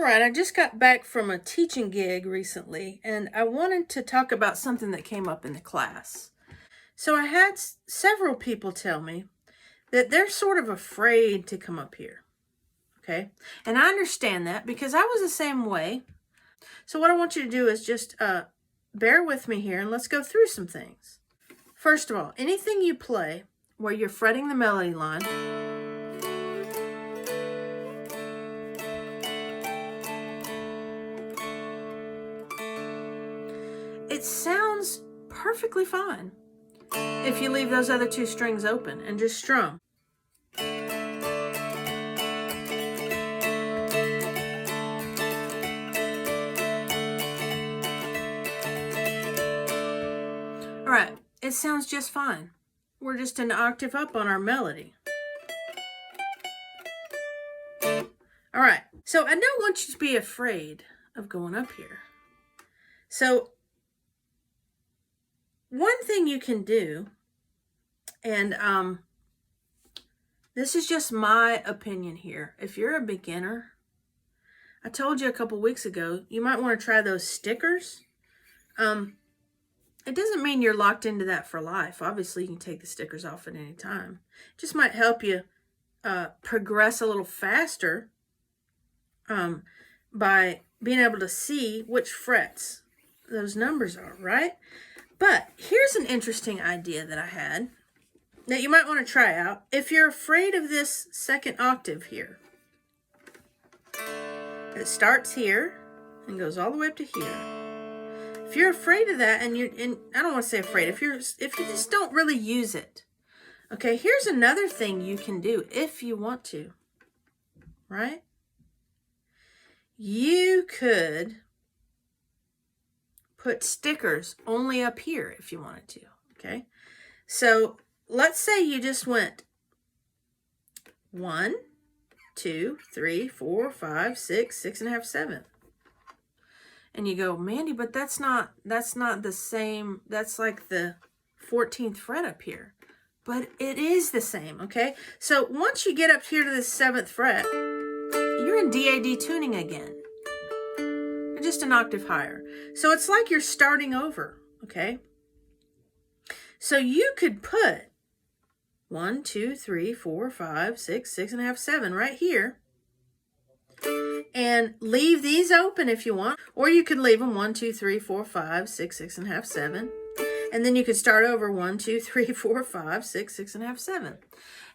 right, I just got back from a teaching gig recently, and I wanted to talk about something that came up in the class. So I had several people tell me that they're sort of afraid to come up here, okay? And I understand that because I was the same way. So what I want you to do is just bear with me here, and let's go through some things. First of all, anything you play where you're fretting the melody line, it sounds perfectly fine if you leave those other two strings open and just strum. All right, it sounds just fine. We're just an octave up on our melody. All right, so I don't want you to be afraid of going up here. So one thing you can do, and this is just my opinion here. If you're a beginner, I told you a couple weeks ago, you might want to try those stickers. It doesn't mean you're locked into that for life. Obviously, you can take the stickers off at any time. It just might help you progress a little faster by being able to see which frets those numbers are, right? But here's an interesting idea that I had that you might want to try out. If you're afraid of this second octave here, it starts here and goes all the way up to here. If you're afraid of that, and I don't want to say afraid, if you just don't really use it, okay, here's another thing you can do if you want to, right? You could put stickers only up here if you wanted to, okay? So let's say you just went 1, 2, 3, 4, 5, 6, 6.5, 7. And you go, Mandy, but that's not the same. That's like the 14th fret up here. But it is the same, okay? So once you get up here to the 7th fret, you're in DAD tuning again. You're just an octave higher. So it's like you're starting over, okay? So you could put 1, 2, 3, 4, 5, 6, 6.5, 7 right here. And leave these open if you want. Or you could leave them 1, 2, 3, 4, 5, 6, 6.5, 7. And then you could start over 1, 2, 3, 4, 5, 6, 6.5, 7.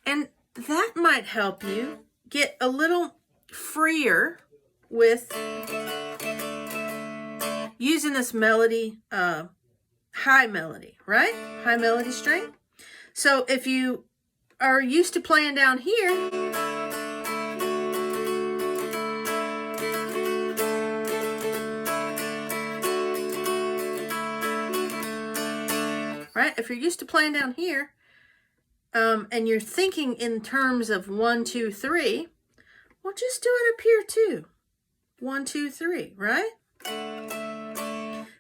And that might help you get a little freer with using this melody, high melody, right? High melody string. So if you are used to playing down here, right? If you're used to playing down here, and you're thinking in terms of 1, 2, 3, well, just do it up here too. 1, 2, 3, right?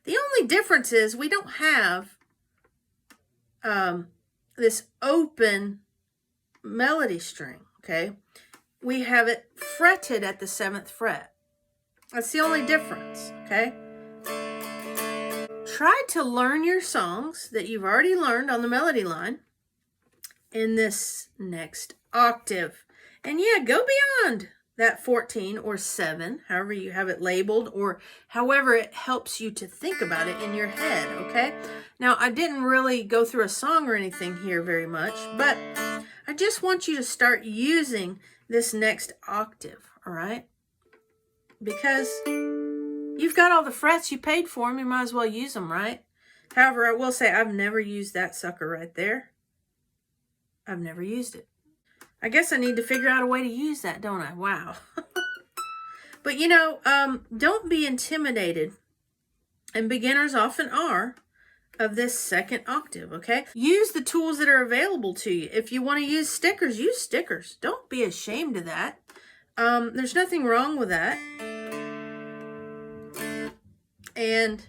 The only difference is we don't have this open melody string, okay? We have it fretted at the 7th fret. That's the only difference, okay? Try to learn your songs that you've already learned on the melody line in this next octave. And yeah, go beyond that 14 or 7, however you have it labeled, or however it helps you to think about it in your head, okay? Now, I didn't really go through a song or anything here very much, but I just want you to start using this next octave, all right? Because you've got all the frets, you paid for them, you might as well use them, right? However, I will say I've never used that sucker right there. I've never used it. I guess I need to figure out a way to use that, don't I? Wow. But you know, don't be intimidated, and beginners often are, of this second octave, okay? Use the tools that are available to you. If you want to use stickers, use stickers. Don't be ashamed of that. There's nothing wrong with that. And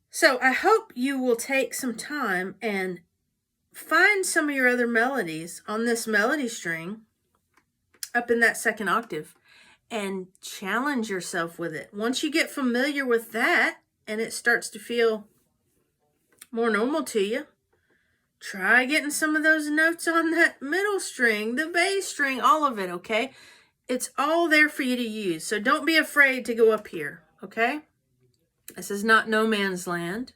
so I hope you will take some time and find some of your other melodies on this melody string up in that second octave and challenge yourself with it. Once you get familiar with that and it starts to feel more normal to you, try getting some of those notes on that middle string, the bass string, all of it, okay? It's all there for you to use. So don't be afraid to go up here, okay? This is not no man's land.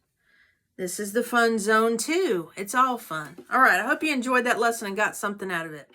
This is the fun zone too. It's all fun. All right, I hope you enjoyed that lesson and got something out of it.